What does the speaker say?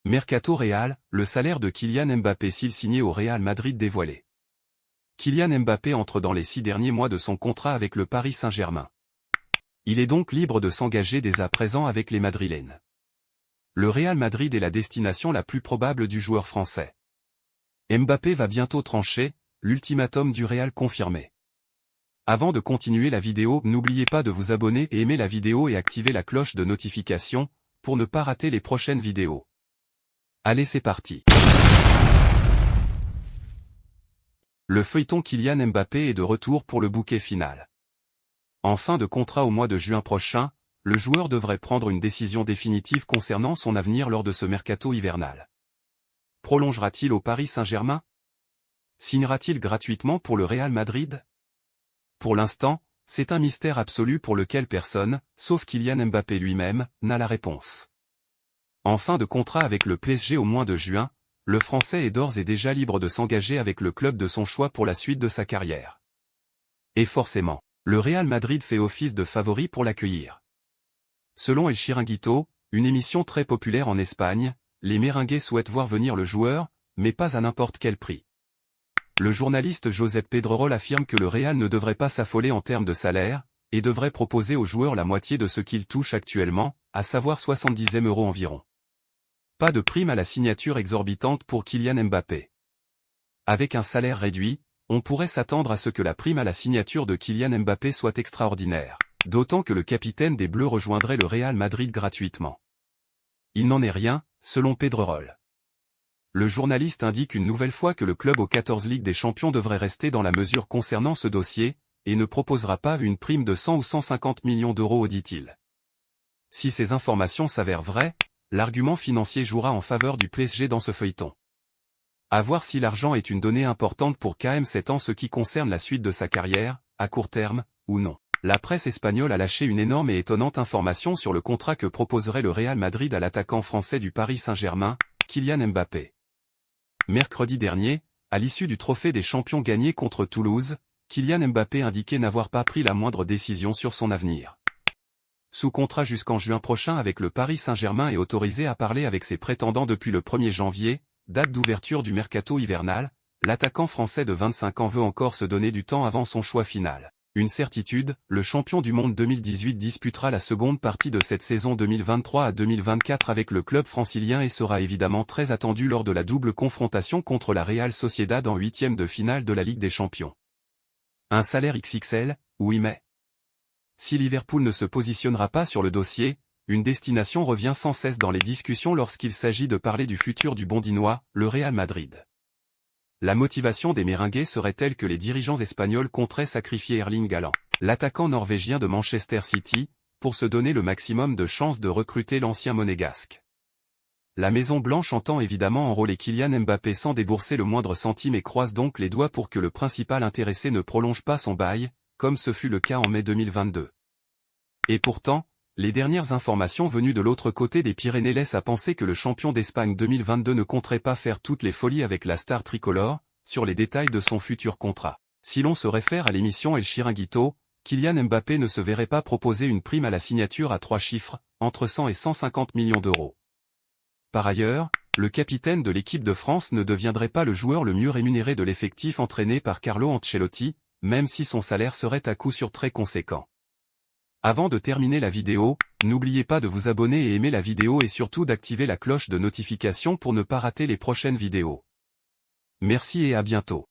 Mercato Real, le salaire de Kylian Mbappé s'il signait au Real Madrid dévoilé. Kylian Mbappé entre dans les 6 derniers mois de son contrat avec le Paris Saint-Germain. Il est donc libre de s'engager dès à présent avec les Madrilènes. Le Real Madrid est la destination la plus probable du joueur français. Mbappé va bientôt trancher, l'ultimatum du Real confirmé. Avant de continuer la vidéo, n'oubliez pas de vous abonner et aimer la vidéo et activer la cloche de notification, pour ne pas rater les prochaines vidéos. Allez, c'est parti. Le feuilleton Kylian Mbappé est de retour pour le bouquet final. En fin de contrat au mois de juin prochain, le joueur devrait prendre une décision définitive concernant son avenir lors de ce mercato hivernal. Prolongera-t-il au Paris Saint-Germain? Signera-t-il gratuitement pour le Real Madrid? Pour l'instant, c'est un mystère absolu pour lequel personne, sauf Kylian Mbappé lui-même, n'a la réponse. En fin de contrat avec le PSG au mois de juin, le Français est d'ores et déjà libre de s'engager avec le club de son choix pour la suite de sa carrière. Et forcément, le Real Madrid fait office de favori pour l'accueillir. Selon El Chiringuito, une émission très populaire en Espagne, les Merengues souhaitent voir venir le joueur, mais pas à n'importe quel prix. Le journaliste Josep Pedrerol affirme que le Real ne devrait pas s'affoler en termes de salaire, et devrait proposer au joueur la moitié de ce qu'il touche actuellement, à savoir 70 000 € environ. Pas de prime à la signature exorbitante pour Kylian Mbappé. Avec un salaire réduit, on pourrait s'attendre à ce que la prime à la signature de Kylian Mbappé soit extraordinaire, d'autant que le capitaine des Bleus rejoindrait le Real Madrid gratuitement. Il n'en est rien, selon Pedrerol. Le journaliste indique une nouvelle fois que le club aux 14 Ligues des Champions devrait rester dans la mesure concernant ce dossier, et ne proposera pas une prime de 100 ou 150 millions d'euros, dit-il. Si ces informations s'avèrent vraies, l'argument financier jouera en faveur du PSG dans ce feuilleton. À voir si l'argent est une donnée importante pour KM7 en ce qui concerne la suite de sa carrière, à court terme, ou non. La presse espagnole a lâché une énorme et étonnante information sur le contrat que proposerait le Real Madrid à l'attaquant français du Paris Saint-Germain, Kylian Mbappé. Mercredi dernier, à l'issue du trophée des champions gagné contre Toulouse, Kylian Mbappé indiquait n'avoir pas pris la moindre décision sur son avenir. Sous contrat jusqu'en juin prochain avec le Paris Saint-Germain et autorisé à parler avec ses prétendants depuis le 1er janvier, date d'ouverture du mercato hivernal, l'attaquant français de 25 ans veut encore se donner du temps avant son choix final. Une certitude, le champion du monde 2018 disputera la seconde partie de cette saison 2023 à 2024 avec le club francilien et sera évidemment très attendu lors de la double confrontation contre la Real Sociedad en 8e de finale de la Ligue des Champions. Un salaire XXL, oui mais. Si Liverpool ne se positionnera pas sur le dossier, une destination revient sans cesse dans les discussions lorsqu'il s'agit de parler du futur du Bondinois, le Real Madrid. La motivation des Merengues serait telle que les dirigeants espagnols compteraient sacrifier Erling Haaland, l'attaquant norvégien de Manchester City, pour se donner le maximum de chances de recruter l'ancien monégasque. La Maison Blanche entend évidemment enrôler Kylian Mbappé sans débourser le moindre centime et croise donc les doigts pour que le principal intéressé ne prolonge pas son bail, comme ce fut le cas en mai 2022. Et pourtant, les dernières informations venues de l'autre côté des Pyrénées laissent à penser que le champion d'Espagne 2022 ne compterait pas faire toutes les folies avec la star tricolore, sur les détails de son futur contrat. Si l'on se réfère à l'émission El Chiringuito, Kylian Mbappé ne se verrait pas proposer une prime à la signature à 3 chiffres, entre 100 et 150 millions d'euros. Par ailleurs, le capitaine de l'équipe de France ne deviendrait pas le joueur le mieux rémunéré de l'effectif entraîné par Carlo Ancelotti, même si son salaire serait à coup sûr très conséquent. Avant de terminer la vidéo, n'oubliez pas de vous abonner et aimer la vidéo et surtout d'activer la cloche de notification pour ne pas rater les prochaines vidéos. Merci et à bientôt.